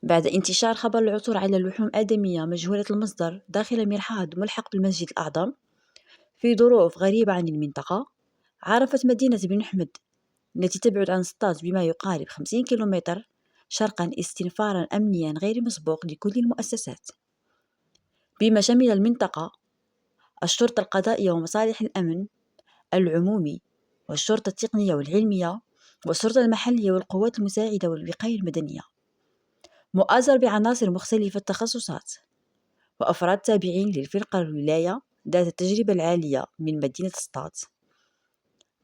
بعد انتشار خبر العثور على لحوم آدمية مجهولة المصدر داخل مرحاض ملحق بالمسجد الأعظم في ظروف غريبة عن المنطقة، عرفت مدينة بن حمد التي تبعد عن سطات بما يقارب 50 كيلومتر شرقا استنفارا أمنيا غير مسبوق لكل المؤسسات، بما شمل المنطقة الشرطة القضائية ومصالح الأمن العمومي والشرطة التقنية والعلمية والشرطة المحلية والقوات المساعدة والوقاية المدنية، مؤازر بعناصر مختلفة التخصصات وأفراد تابعين للفرقة الولاية ذات التجربة العالية من مدينة سطات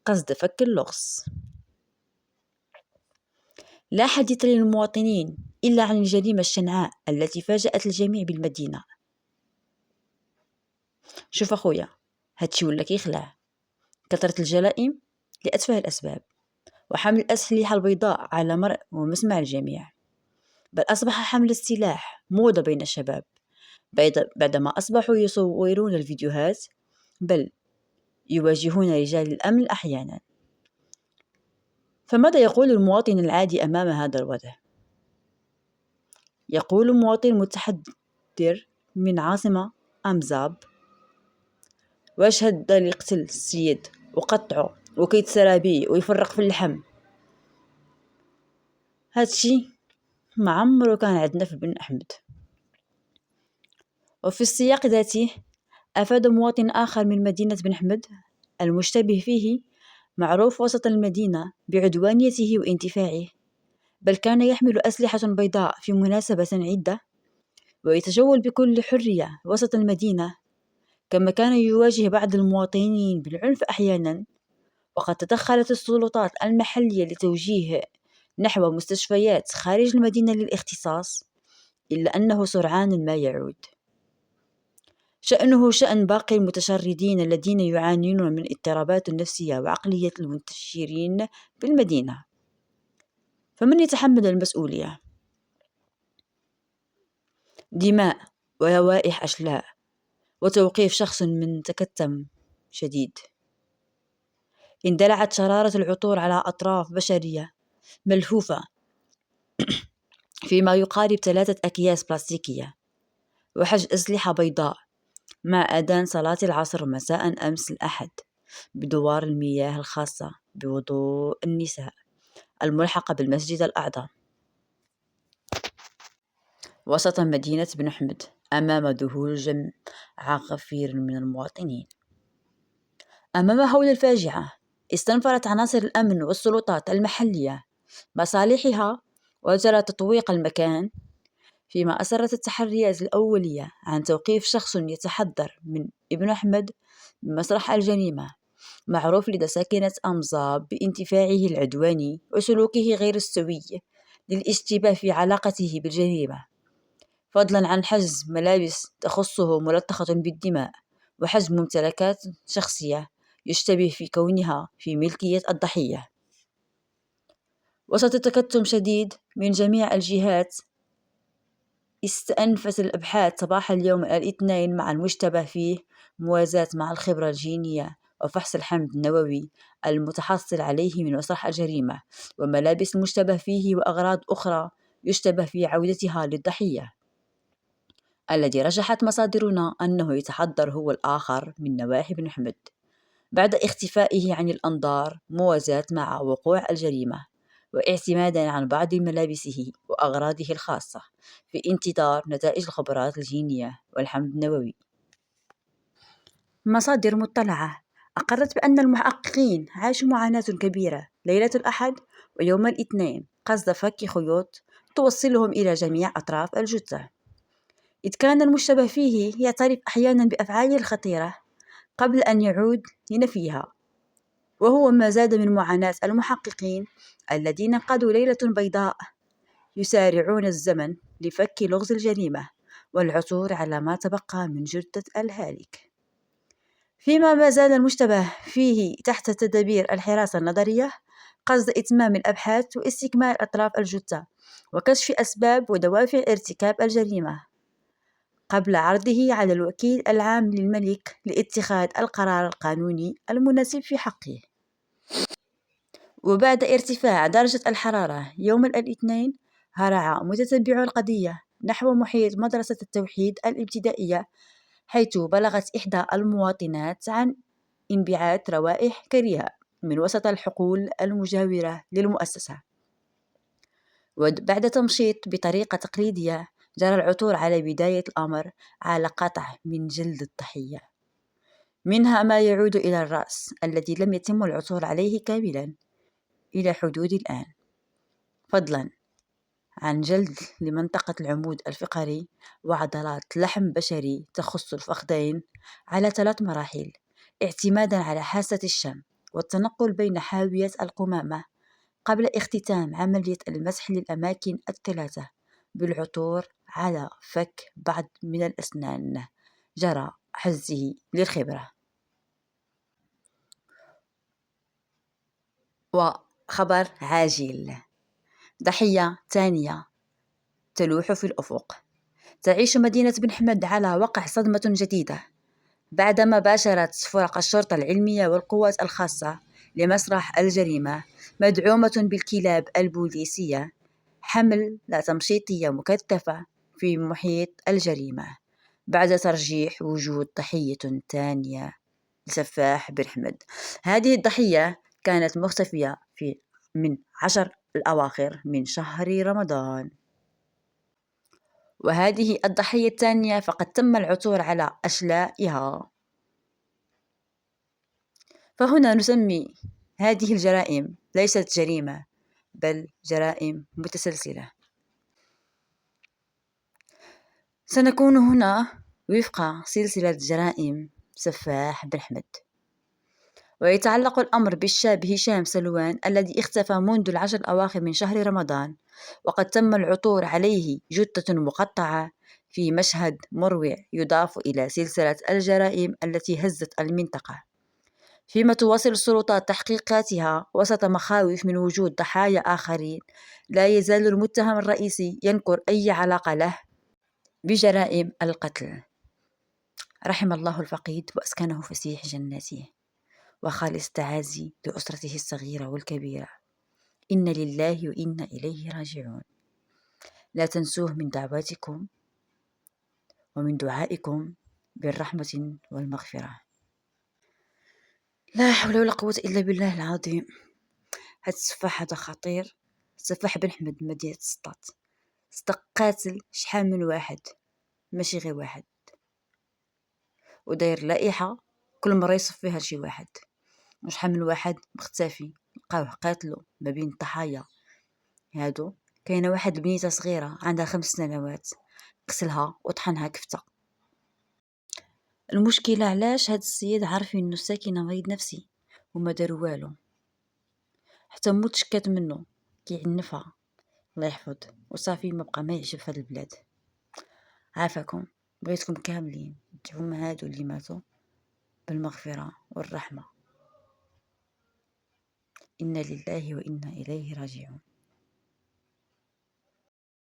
قصد فك اللغز. لا حديث للمواطنين إلا عن الجريمة الشنعاء التي فاجأت الجميع بالمدينة. شوف أخويا، هادشي ولا كيخلع، كثرة الجرائم لأتفه الأسباب، وحمل الأسلحة البيضاء على مرء ومسمع الجميع، بل أصبح حمل السلاح موضة بين الشباب بعدما أصبحوا يصورون الفيديوهات، بل يواجهون رجال الأمن أحيانا. فماذا يقول المواطن العادي أمام هذا الوضع؟ يقول مواطن متحضر من عاصمة أمزاب: واش هاد اللي يقتل السيد وقطعه وكيتسرى بيه ويفرق في اللحم، هادشي ما عمرو كان عندنا في بن أحمد. وفي السياق ذاته أفاد مواطن آخر من مدينة بن حمد المشتبه فيه معروف وسط المدينة بعدوانيته وانتفاعه، بل كان يحمل أسلحة بيضاء في مناسبة عدة ويتجول بكل حرية وسط المدينة، كما كان يواجه بعض المواطنين بالعنف أحيانا، وقد تدخلت السلطات المحلية لتوجيه نحو مستشفيات خارج المدينة للاختصاص، إلا أنه سرعان ما يعود. شأنه شأن باقي المتشردين الذين يعانون من اضطرابات نفسية وعقلية المنتشرين بالمدينة، فمن يتحمل المسؤولية؟ دماء وروائح أشلاء وتوقيف شخص من تكتم شديد. اندلعت شرارة العثور على أطراف بشرية ملفوفة فيما يقارب 3 أكياس بلاستيكية وحجز أسلحة بيضاء مع أذان صلاة العصر مساء أمس الأحد بدوار المياه الخاصة بوضوء النساء الملحقة بالمسجد الأعظم وسط مدينة بن حمد أمام ذهول جمع غفير من المواطنين. أمام هول الفاجعة استنفرت عناصر الأمن والسلطات المحلية مصالحها وجرى تطويق المكان، فيما أسرت التحريات الأولية عن توقيف شخص يتحضر من ابن أحمد بمسرح الجريمة، معروف لدى ساكنة أمزاب بانتفاعه العدواني وسلوكه غير السوي للاشتباه في علاقته بالجريمة، فضلا عن حجز ملابس تخصه ملطخة بالدماء وحجز ممتلكات شخصية يشتبه في كونها في ملكية الضحية. وسط تكتم شديد من جميع الجهات استأنفت الأبحاث صباح اليوم الاثنين مع المشتبه فيه موازاة مع الخبرة الجينية وفحص الحمض النووي المتحصل عليه من مسرح الجريمة وملابس المشتبه فيه وأغراض أخرى يشتبه في عودتها للضحية، الذي رجحت مصادرنا أنه يتحضر هو الآخر من نواحي بن حمد بعد اختفائه عن الأنظار موازاة مع وقوع الجريمة واعتمادا عن بعض ملابسه وأغراضه الخاصة في انتظار نتائج الخبرات الجينية والحمض النووي. مصادر مطلعة أقرت بأن المحققين عاشوا معاناة كبيرة ليلة الأحد ويوم الاثنين قصد فك خيوط توصلهم إلى جميع أطراف الجثة، إذ كان المشتبه فيه يعترف أحيانا بأفعاله الخطيرة قبل أن يعود لنفيها، وهو ما زاد من معاناة المحققين الذين قضوا ليلة بيضاء يسارعون الزمن لفك لغز الجريمة والعثور على ما تبقى من جثة الهالك، فيما ما زال المشتبه فيه تحت تدابير الحراسة النظرية قصد إتمام الأبحاث واستكمال أطراف الجثة وكشف أسباب ودوافع ارتكاب الجريمة قبل عرضه على الوكيل العام للملك لاتخاذ القرار القانوني المناسب في حقه. وبعد ارتفاع درجة الحرارة يوم الاثنين هرع متتبعو القضية نحو محيط مدرسة التوحيد الابتدائية، حيث بلغت إحدى المواطنات عن انبعاث روائح كريهة من وسط الحقول المجاورة للمؤسسة. وبعد تمشيط بطريقة تقليدية، جرى العثور على بداية الأمر على قطع من جلد الضحية، منها ما يعود إلى الرأس الذي لم يتم العثور عليه كاملا إلى حدود الآن، فضلا عن جلد لمنطقة العمود الفقري وعضلات لحم بشري تخص الفخذين على 3 مراحل، اعتمادا على حاسة الشم والتنقل بين حاوية القمامة، قبل اختتام عملية المسح للأماكن ال3 بالعثور على فك بعض من الأسنان جرى حزه للخبرة. وخبر عاجل: ضحية ثانية تلوح في الأفق. تعيش مدينة بن حمد على وقع صدمة جديدة بعدما باشرت فرق الشرطة العلمية والقوات الخاصة لمسرح الجريمة مدعومة بالكلاب البوليسية حملة تمشيطية مكثفة في محيط الجريمة، بعد ترجيح وجود ضحية ثانية لسفاح بن حمد. هذه الضحية كانت مختفية من 10 الأواخر من شهر رمضان. وهذه الضحية الثانية فقد تم العثور على أشلائها. فهنا نسمي هذه الجرائم ليست جريمة، بل جرائم متسلسلة. سنكون هنا وفق سلسلة جرائم سفاح بن حمد. ويتعلق الأمر بالشاب هشام سلوان الذي اختفى منذ 10 الأواخر من شهر رمضان، وقد تم العثور عليه جثة مقطعة في مشهد مروع يضاف إلى سلسلة الجرائم التي هزت المنطقة، فيما تواصل السلطات تحقيقاتها وسط مخاوف من وجود ضحايا آخرين. لا يزال المتهم الرئيسي ينكر أي علاقة له بجرائم القتل. رحم الله الفقيد وأسكنه فسيح جناته، وخالص التعازي لأسرته الصغيرة والكبيرة. إن لله وإنا إليه راجعون. لا تنسوه من دعواتكم ومن دعائكم بالرحمة والمغفرة. لا حول ولا قوة إلا بالله العظيم. هاد السفاح هذا خطير. سفاح بن حمد مدينة سطات صدق قاتل شحال من واحد، ماشي غير واحد، وداير لائحة كل مرة يصف فيها شي واحد، وشحال من واحد مختفي لقاوه قاتلو ما بين الضحايا هادو. كاينه واحد بنيته صغيره عندها 5 سنوات قتلها وطحنها كفته. المشكله علاش هاد السيد عارفين انه ساكنه مريض نفسي وما داروا والو، حتى موت شكات منه كيعنفها الله يحفظ وصافي ما بقى ما يعجب في هاد البلاد. عافاكم، بغيتكم كاملين تدعوا هادو اللي ماتوا بالمغفره والرحمه. إنا لله وإنا إليه راجعون.